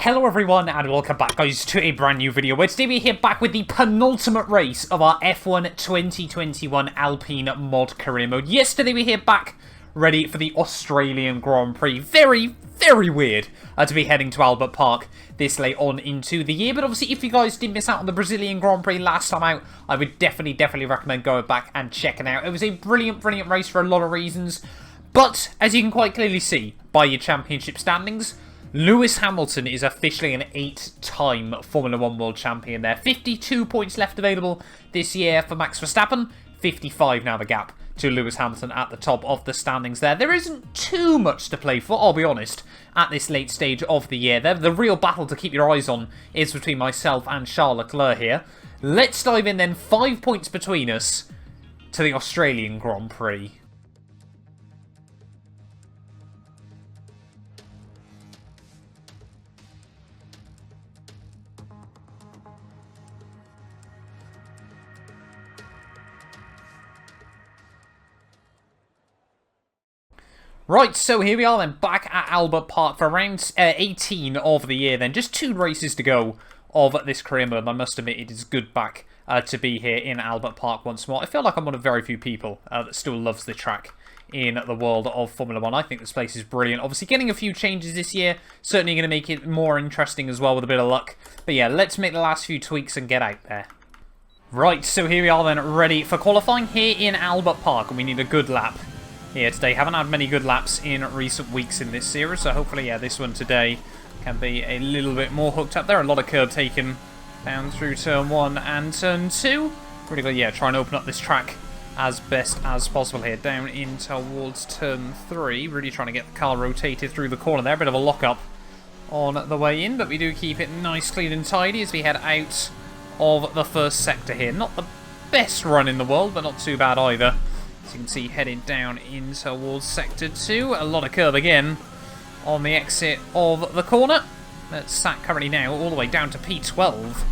Hello everyone and welcome back guys to a brand new video where today we're here back with the penultimate race of our F1 2021 Alpine mod career mode. Yesterday we're here back ready for the Australian Grand Prix. Very weird to be heading to Albert Park this late on into the year, but obviously if you guys did miss out on the Brazilian Grand Prix last time out, I would definitely recommend going back and checking it out. It was a brilliant race for a lot of reasons, but as you can quite clearly see by your championship standings, Lewis Hamilton is officially an 8-time Formula 1 World Champion there. 52 points left available this year for Max Verstappen. 55 now the gap to Lewis Hamilton at the top of the standings there. There isn't too much to play for, I'll be honest, at this late stage of the year. The real battle to keep your eyes on is between myself and Charles Leclerc here. Let's dive in then. 5 points between us to the Australian Grand Prix. Right, so here we are then, back at Albert Park for round 18 of the year then. Just 2 races to go of this career mode. I must admit, it is good back to be here in Albert Park once more. I feel like I'm one of very few people that still loves the track in the world of Formula 1. I think this place is brilliant. Obviously, getting a few changes this year, certainly going to make it more interesting as well with a bit of luck. But yeah, let's make the last few tweaks and get out there. Right, so here we are then, ready for qualifying here in Albert Park, and we need a good lap here today. Haven't had many good laps in recent weeks in this series, so hopefully, yeah, this one today can be a little bit more hooked up there. A lot of curb taken down through turn 1 and turn 2. Really good, yeah, try and open up this track as best as possible here. Down in towards turn 3, really trying to get the car rotated through the corner there. A bit of a lock-up on the way in, but we do keep it nice, clean and tidy as we head out of the first sector here. Not the best run in the world, but not too bad either. As you can see, heading down in towards Sector 2. A lot of curb again on the exit of the corner. That's sat currently now all the way down to P12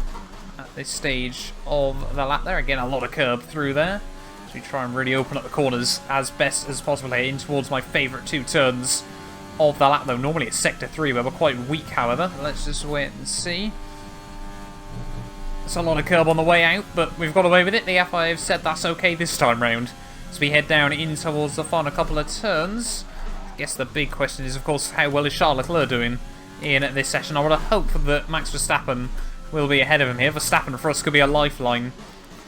at this stage of the lap there. Again, a lot of curb through there. So we try and really open up the corners as best as possible here in towards my favourite 2 turns of the lap, though. Normally it's Sector 3 where we're quite weak, however. Let's just wait and see. It's a lot of curb on the way out, but we've got away with it. The FIA have said that's okay this time round. As we head down in towards the final couple of turns, I guess the big question is, of course, how well is Charles Leclerc doing in this session? I would hope that Max Verstappen will be ahead of him here. Verstappen for us could be a lifeline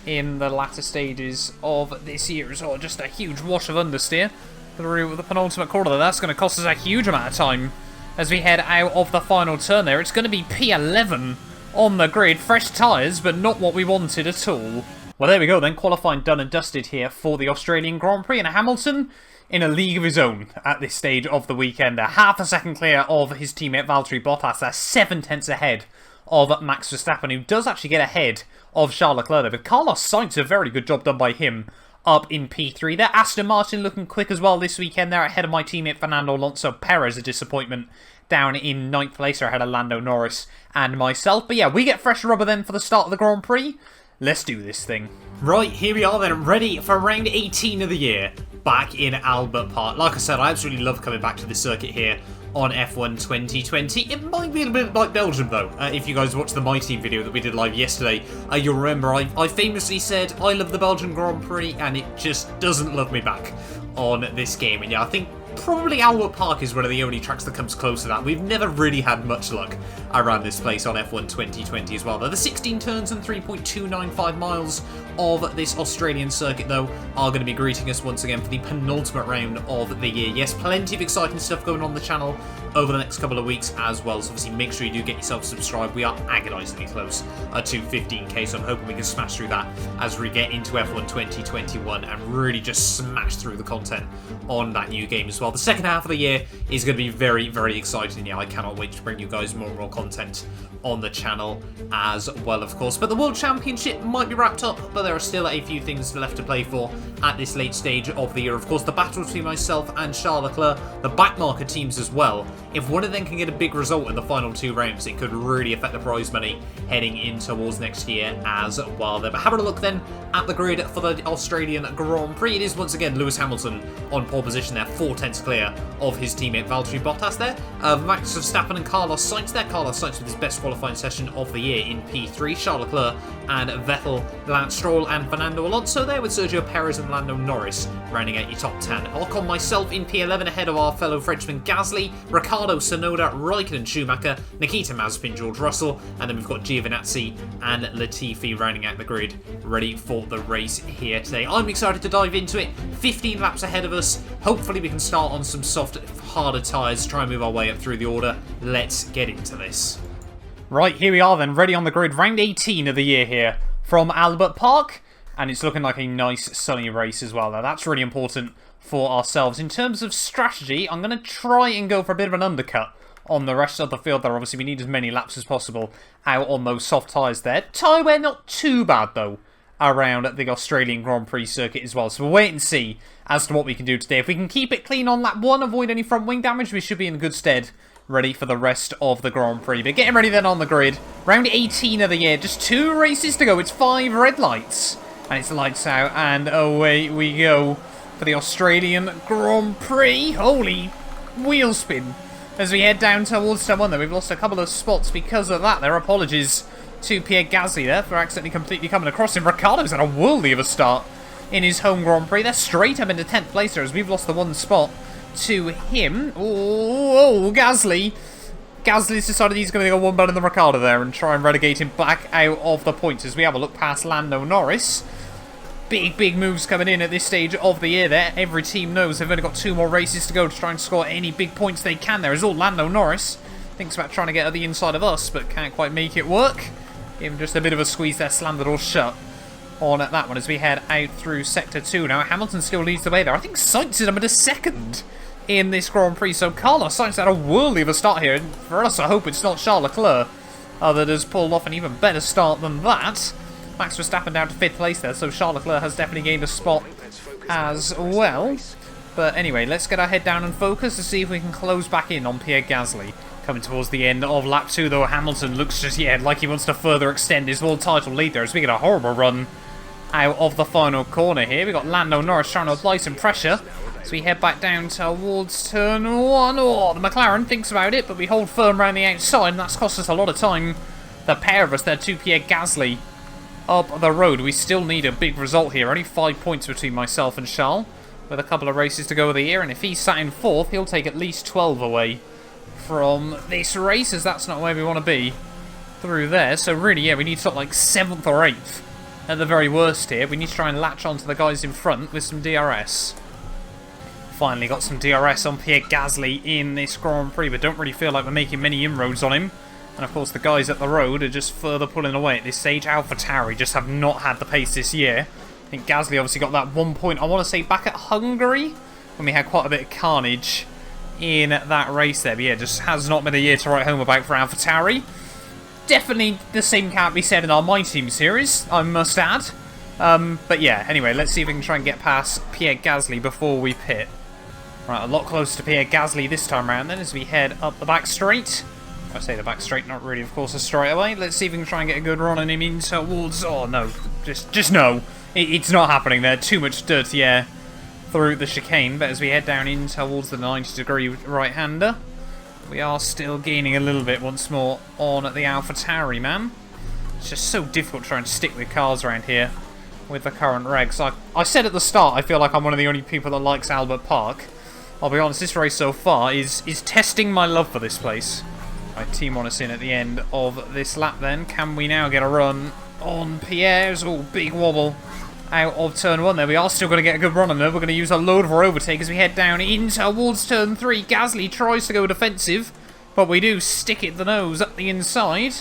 in the latter stages of this year as well. Just a huge wash of understeer through the penultimate corner. That's going to cost us a huge amount of time as we head out of the final turn there. It's going to be P11 on the grid. Fresh tyres, but not what we wanted at all. Well, there we go then, qualifying done and dusted here for the Australian Grand Prix, and Hamilton in a league of his own at this stage of the weekend. Half a second clear of his teammate Valtteri Bottas. That's 7 tenths ahead of Max Verstappen, who does actually get ahead of Charles Leclerc. But Carlos Sainz, a very good job done by him up in P3 there. Aston Martin looking quick as well this weekend there, ahead of my teammate Fernando Alonso. Perez, a disappointment, down in 9th place, ahead of Lando Norris and myself. But yeah, we get fresh rubber then for the start of the Grand Prix. Let's do this thing. Right, here we are then, ready for round 18 of the year, back in Albert Park. Like I said, I absolutely love coming back to the circuit here on F1 2020. It might be a bit like Belgium though. If you guys watched the My Team video that we did live yesterday, you'll remember I famously said I love the Belgian Grand Prix, and it just doesn't love me back on this game. And yeah, I think probably Albert Park is one of the only tracks that comes close to that. We've never really had much luck around this place on F1 2020 as well. The 16 turns and 3.295 miles of this Australian circuit, though, are going to be greeting us once again for the penultimate round of the year. Yes, plenty of exciting stuff going on the channel over the next couple of weeks as well, so obviously make sure you do get yourself subscribed. We are agonisingly close to 15k, so I'm hoping we can smash through that as we get into F1 2021 and really just smash through the content on that new game as well. The second half of the year is going to be very exciting. Yeah, I cannot wait to bring you guys more and more content on the channel as well, of course. But the World Championship might be wrapped up, but there are still a few things left to play for at this late stage of the year. Of course, the battle between myself and Charles Leclerc, the backmarker teams as well. If one of them can get a big result in the final 2 rounds, it could really affect the prize money heading in towards next year as well there. But having a look then at the grid for the Australian Grand Prix, it is once again Lewis Hamilton on pole position there, 4 tenths points clear of his teammate Valtteri Bottas there. Max Verstappen and Carlos Sainz there. Carlos Sainz with his best qualifying session of the year in P3. Charles Leclerc and Vettel, Lance Stroll and Fernando Alonso there, with Sergio Perez and Lando Norris rounding out your top 10. Ocon myself in P11 ahead of our fellow Frenchman Gasly, Ricciardo, Tsunoda, Raikkonen, Schumacher, Nikita Mazepin, George Russell, and then we've got Giovinazzi and Latifi rounding out the grid, ready for the race here today. I'm excited to dive into it. 15 laps ahead of us. Hopefully we can start on some soft, harder tyres, try and move our way up through the order. Let's get into this. Right, here we are then, ready on the grid. Round 18 of the year here from Albert Park. And it's looking like a nice sunny race as well. Now that's really important for ourselves. In terms of strategy, I'm going to try and go for a bit of an undercut on the rest of the field there. Obviously we need as many laps as possible out on those soft tyres there. Tyre wear not too bad though around the Australian Grand Prix circuit as well. So we'll wait and see as to what we can do today. If we can keep it clean on lap 1, avoid any front wing damage, we should be in good stead, ready for the rest of the Grand Prix. But getting ready then on the grid. Round 18 of the year, just 2 races to go. It's 5 red lights. And it's lights out, and away we go for the Australian Grand Prix. Holy wheel spin. As we head down towards turn 1 there, we've lost a couple of spots because of that. Their apologies to Pierre Gasly there for accidentally completely coming across him. Ricciardo's had a worldly of a start in his home Grand Prix. They're straight up into 10th place there as we've lost the 1 spot to him. Oh, Gasly. Gasly's decided he's going to go one better than Ricciardo there and try and relegate him back out of the points as we have a look past Lando Norris. Big moves coming in at this stage of the year there. Every team knows they've only got 2 more races to go to try and score any big points they can there. As all Lando Norris thinks about trying to get at the inside of us, but can't quite make it work. Give him just a bit of a squeeze there, slammed the door shut on at that one as we head out through Sector 2. Now Hamilton still leads the way there. I think Sainz is numbered a second in this Grand Prix, so Carlos Sainz had a worldly of a start here. And for us, I hope it's not Charles Leclerc that has pulled off an even better start than that. Max Verstappen down to 5th place there, so Charles Leclerc has definitely gained a spot as well. But anyway, let's get our head down and focus to see if we can close back in on Pierre Gasly. Coming towards the end of lap 2 though, Hamilton looks just, like he wants to further extend his world title lead there as we get a horrible run out of the final corner here. We've got Lando Norris trying to apply some pressure. So we head back down towards turn 1. Oh, the McLaren thinks about it, but we hold firm around the outside, and that's cost us a lot of time. The pair of us there, to Pierre Gasly up the road. We still need a big result here. Only 5 points between myself and Charles, with a couple of races to go of the year, and if he's sat in 4th, he'll take at least 12 away from this race, as that's not where we want to be through there. So really, we need to stop like 7th or 8th at the very worst here. We need to try and latch onto the guys in front with some DRS. Finally got some DRS on Pierre Gasly in this Grand Prix, but don't really feel like we're making many inroads on him. And of course the guys at the road are just further pulling away at this stage. AlphaTauri just have not had the pace this year. I think Gasly obviously got that 1 point, I want to say, back at Hungary, when we had quite a bit of carnage in that race there. But yeah, just has not been a year to write home about for AlphaTauri. Definitely the same can't be said in our My Team series, I must add. But yeah, anyway, let's see if we can try and get past Pierre Gasly before we pit. Right, a lot closer to Pierre Gasly this time around then as we head up the back straight. I say the back straight, not really, of course, a straightaway. Let's see if we can try and get a good run on him in towards... Oh, no. Just no. It's not happening there. Too much dirty air through the chicane. But as we head down in towards the 90-degree right-hander, we are still gaining a little bit once more on the AlphaTauri, man. It's just so difficult trying to stick with cars around here with the current regs. I said at the start, I feel like I'm one of the only people that likes Albert Park. I'll be honest, this race so far is testing my love for this place. Right, team want us in at the end of this lap then. Can we now get a run on Pierre's? Oh, big wobble out of turn 1 there. We are still going to get a good run on there. We're going to use a load of our overtake as we head down in towards turn 3. Gasly tries to go defensive, but we do stick it the nose up the inside.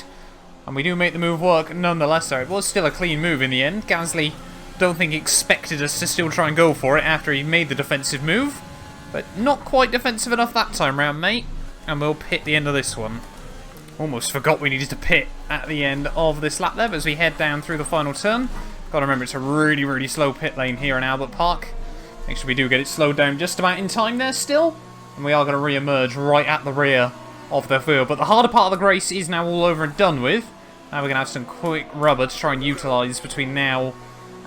And we do make the move work nonetheless there. It was still a clean move in the end. Gasly, don't think, expected us to still try and go for it after he made the defensive move. But not quite defensive enough that time round, mate. And we'll pit the end of this one. Almost forgot we needed to pit at the end of this lap there, but as we head down through the final turn. Got to remember, it's a really slow pit lane here in Albert Park. Make sure we do get it slowed down just about in time there still. And we are going to re-emerge right at the rear of the field. But the harder part of the race is now all over and done with. Now we're going to have some quick rubber to try and utilise between now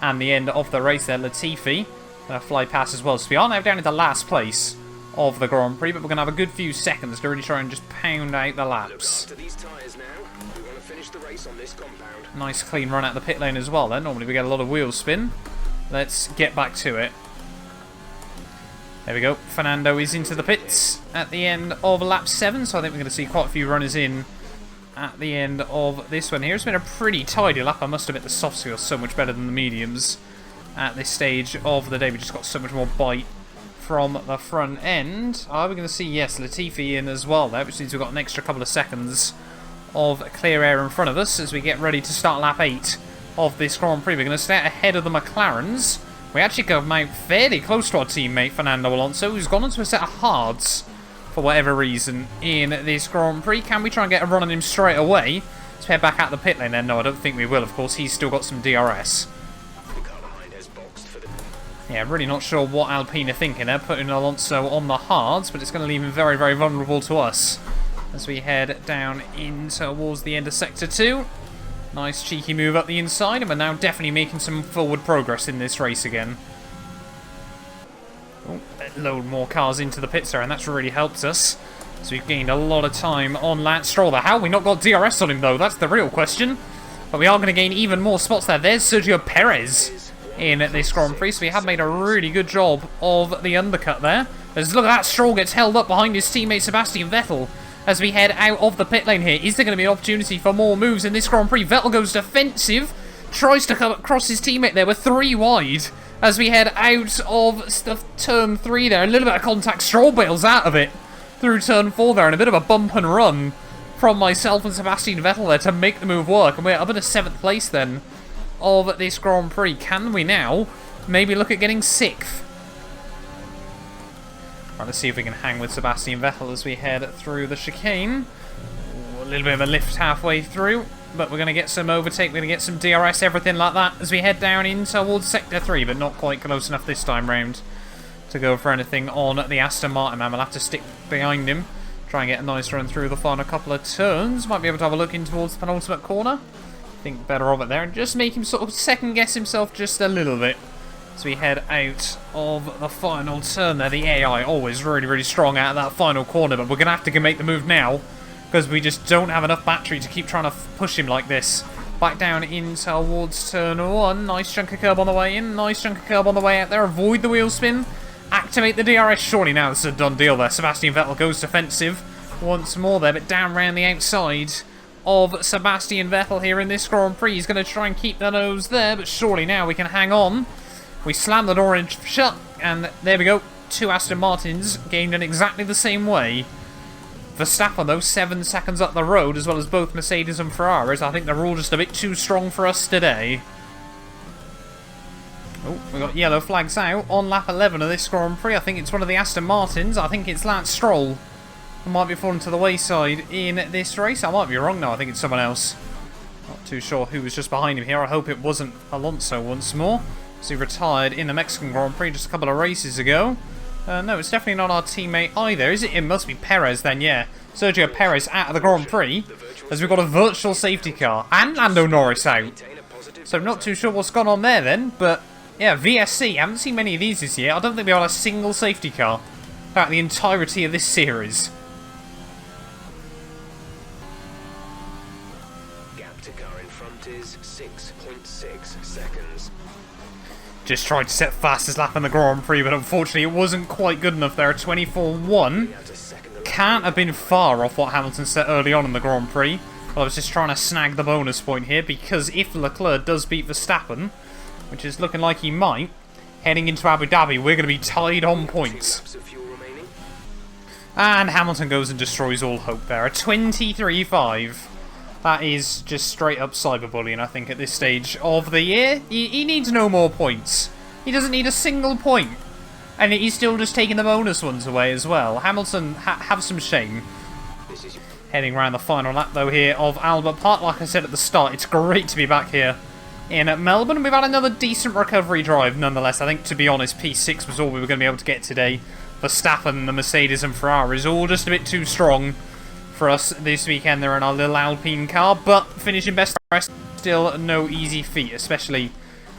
and the end of the race there. Latifi going to fly past as well. So we are now down into last place of the Grand Prix, but we're going to have a good few seconds to really try and just pound out the laps. Nice clean run out the pit lane as well then. Normally we get a lot of wheel spin. Let's get back to it. There we go. Fernando is into the pits at the end of lap 7, so I think we're going to see quite a few runners in at the end of this one here. It's been a pretty tidy lap. I must admit the softs feel so much better than the mediums at this stage of the day. We just got so much more bite from the front end. Are we going to see, yes, Latifi in as well there, which means we've got an extra couple of seconds of clear air in front of us as we get ready to start lap 8 of this Grand Prix. We're going to stay ahead of the Mclarens. We actually come out fairly close to our teammate Fernando Alonso, who's gone onto a set of hards for whatever reason in this Grand Prix. Can we try and get a run on him straight away? Let's head back out the pit lane then. No, I don't think we will, of course. He's still got some DRS. Yeah, really not sure what Alpine are thinking there, putting Alonso on the hards, but it's going to leave him very, very vulnerable to us as we head down in towards the end of Sector 2. Nice cheeky move up the inside, and we're now definitely making some forward progress in this race again. Oh, load more cars into the pits there, and that's really helped us. So we've gained a lot of time on Lance Stroll there. How have we not got DRS on him, though? That's the real question. But we are going to gain even more spots there. There's Sergio Perez in this Grand Prix, so we have made a really good job of the undercut there. As look at that, Stroll gets held up behind his teammate Sebastian Vettel as we head out of the pit lane here. Is there going to be an opportunity for more moves in this Grand Prix? Vettel goes defensive, tries to come across his teammate there. We're 3 wide as we head out of turn 3 there. A little bit of contact, Stroll bails out of it through turn 4 there, and a bit of a bump and run from myself and Sebastian Vettel there to make the move work. And we're up in a 7th place then of this Grand Prix. Can we now maybe look at getting 6th? Right, let's see if we can hang with Sebastian Vettel as we head through the chicane. Ooh, a little bit of a lift halfway through, but we're going to get some overtake, we're going to get some DRS, everything like that as we head down in towards Sector 3, but not quite close enough this time round to go for anything on the Aston Martin man. We'll have to stick behind him, try and get a nice run through the final couple of turns. Might be able to have a look in towards the penultimate corner. Think better of it there, and just make him sort of second guess himself just a little bit. So we head out of the final turn there. The AI always really, really strong out of that final corner, but we're going to have to make the move now because we just don't have enough battery to keep trying to push him like this. Back down in towards turn 1. Nice chunk of curb on the way in. Nice chunk of curb on the way out there. Avoid the wheel spin. Activate the DRS. Surely now this is a done deal there. Sebastian Vettel goes defensive once more there, but down round the outside of Sebastian Vettel here in this Grand Prix. He's going to try and keep the nose there, but surely now we can hang on. We slam the door shut, and there we go. 2 Aston Martins gained in exactly the same way. Verstappen, though, 7 seconds up the road, as well as both Mercedes and Ferraris. I think they're all just a bit too strong for us today. Oh, we got yellow flags out on lap 11 of this Grand Prix. I think it's one of the Aston Martins. I think it's Lance Stroll who might be falling to the wayside in this race. I might be wrong now. I think it's someone else. Not too sure who was just behind him here. I hope it wasn't Alonso once more. So he retired in the Mexican Grand Prix just a couple of races ago. No, it's definitely not our teammate either, is it? It must be Perez then, yeah. Sergio Perez out of the Grand Prix, as we've got a virtual safety car. And Lando Norris out. So I'm not too sure what's gone on there then, but yeah, VSC. I haven't seen many of these this year. I don't think we had a single safety car throughout the entirety of this series. Gap to car in front is 6.6 seconds. Just tried to set fastest lap in the Grand Prix, but unfortunately it wasn't quite good enough there. 24.1. Can't have been far off what Hamilton set early on in the Grand Prix. Well, I was just trying to snag the bonus point here, because if Leclerc does beat Verstappen, which is looking like he might, heading into Abu Dhabi, we're going to be tied on points. And Hamilton goes and destroys all hope there. A 23.5. That is just straight up cyberbullying, I think, at this stage of the year. He needs no more points. He doesn't need a single point. And he's still just taking the bonus ones away as well. Hamilton, have some shame. Heading around the final lap, though, here of Albert Park. Like I said at the start, it's great to be back here in Melbourne. We've had another decent recovery drive, nonetheless. I think, to be honest, P6 was all we were going to be able to get today. Verstappen, the Mercedes and Ferraris, all just a bit too strong for us this weekend. They're in our little Alpine car, but finishing best rest, still no easy feat, especially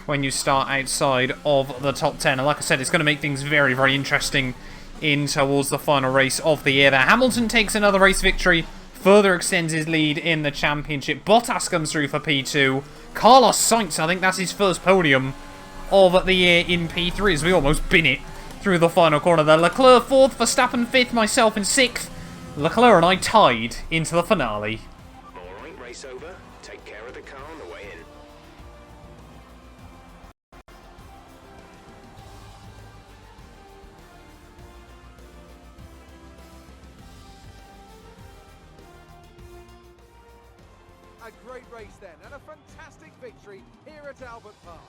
when you start outside of the top 10. And like I said, it's going to make things very, very interesting in towards the final race of the year there. Hamilton takes another race victory, further extends his lead in the championship. Bottas comes through for P2. Carlos Sainz, I think that's his first podium of the year in P3 as we almost bin it through the final corner there. Leclerc 4th, Verstappen 5th, myself in 6th. Leclerc and I tied into the finale. Alright, race over. Take care of the car on the way in. A great race then, and a fantastic victory here at Albert Park.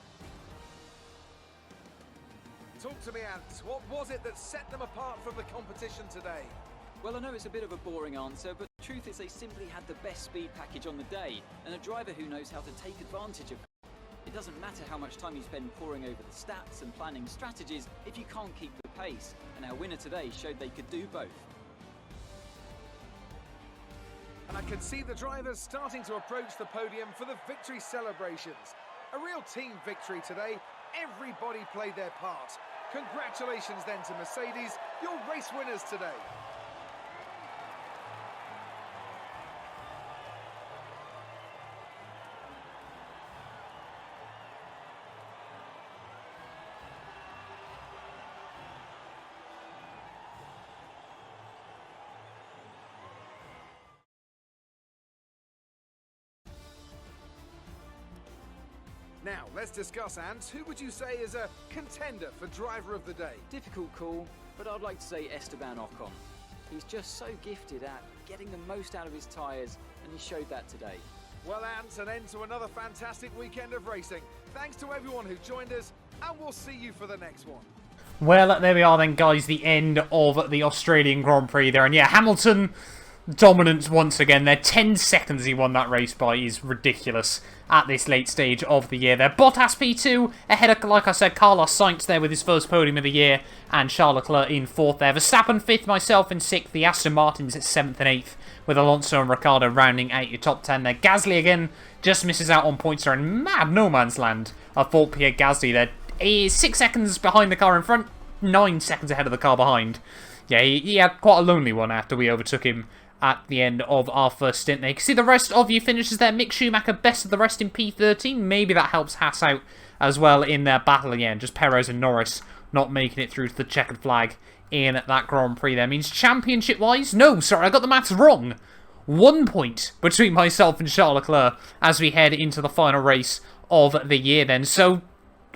Talk to me, Ant. What was it that set them apart from the competition today? Well, I know it's a bit of a boring answer, but the truth is they simply had the best speed package on the day, and a driver who knows how to take advantage of it. It doesn't matter how much time you spend poring over the stats and planning strategies if you can't keep the pace, and our winner today showed they could do both. And I can see the drivers starting to approach the podium for the victory celebrations. A real team victory today. Everybody played their part. Congratulations then to Mercedes, your race winners today. Now, let's discuss, Ant. Who would you say is a contender for driver of the day? Difficult call, but I'd like to say Esteban Ocon. He's just so gifted at getting the most out of his tyres, and he showed that today. Well, Ant, an end to another fantastic weekend of racing. Thanks to everyone who joined us, and we'll see you for the next one. Well, there we are then, guys. The end of the Australian Grand Prix there. And yeah, Hamilton dominance once again. They're 10 seconds he won that race by is ridiculous at this late stage of the year there. Bottas P2 ahead of, like I said, Carlos Sainz there with his first podium of the year, and Charles Leclerc in 4th there. Verstappen 5th, myself in 6th. The Aston Martins at 7th and 8th with Alonso and Ricciardo rounding out your top 10 there. Gasly again just misses out on points there in mad no man's land. I thought Pierre Gasly there. He is 6 seconds behind the car in front, 9 seconds ahead of the car behind. Yeah, he had quite a lonely one after we overtook him at the end of our first stint there. You can see the rest of you finishes there. Mick Schumacher best of the rest in P13. Maybe that helps Haas out as well in their battle again. Just Perez and Norris not making it through to the checkered flag in that Grand Prix there. Means championship-wise, no, sorry, I got the maths wrong. 1 point between myself and Charles Leclerc as we head into the final race of the year then. So,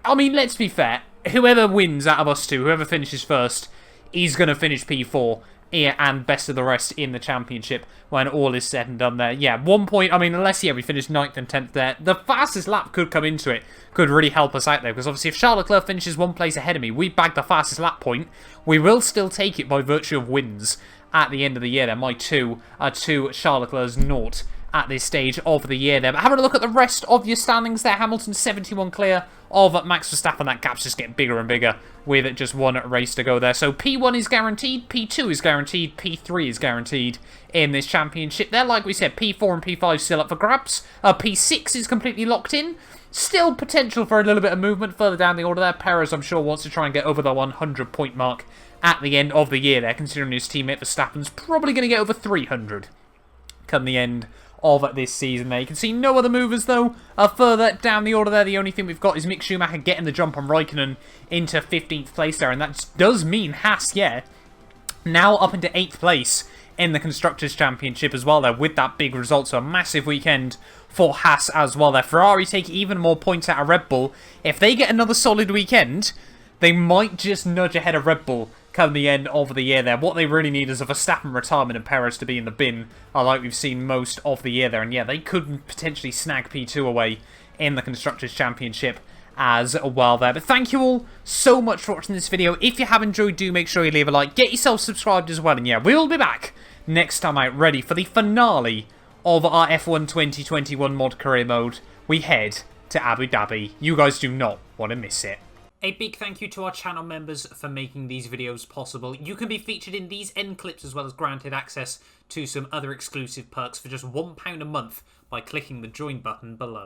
I mean, let's be fair. Whoever wins out of us two, whoever finishes first, is going to finish P4. Yeah, and best of the rest in the championship when all is said and done there. Yeah, 1 point, I mean, unless, yeah, we finish 9th and 10th there, the fastest lap could come into it, could really help us out there, because obviously if Charles Leclerc finishes 1 place ahead of me, we bag the fastest lap point, we will still take it by virtue of wins at the end of the year there. My 2 are 2, Charles Leclerc's 0 at this stage of the year there. But having a look at the rest of your standings there, Hamilton 71 clear of Max Verstappen. That gap's just getting bigger and bigger with just one race to go there. So P1 is guaranteed, P2 is guaranteed, P3 is guaranteed in this championship there. Like we said, P4 and P5 still up for grabs. P6 is completely locked in. Still potential for a little bit of movement further down the order there. Perez, I'm sure, wants to try and get over the 100 point mark at the end of the year there, considering his teammate Verstappen's probably going to get over 300 come the end of this season there. You can see no other movers though further down the order there. The only thing we've got is Mick Schumacher getting the jump on Raikkonen into 15th place there, and that does mean Haas, yeah, now up into 8th place in the Constructors' Championship as well there with that big result. So a massive weekend for Haas as well there. Ferrari take even more points out of Red Bull. If they get another solid weekend, they might just nudge ahead of Red Bull come the end of the year there. What they really need is a Verstappen retirement and Perez to be in the bin, like we've seen most of the year there. And yeah, they could potentially snag P2 away in the Constructors' Championship as well there. But thank you all so much for watching this video. If you have enjoyed, do make sure you leave a like. Get yourself subscribed as well. And yeah, we'll be back next time out ready for the finale of our F1 2021 mod career mode. We head to Abu Dhabi. You guys do not want to miss it. A big thank you to our channel members for making these videos possible. You can be featured in these end clips as well as granted access to some other exclusive perks for just £1 a month by clicking the join button below.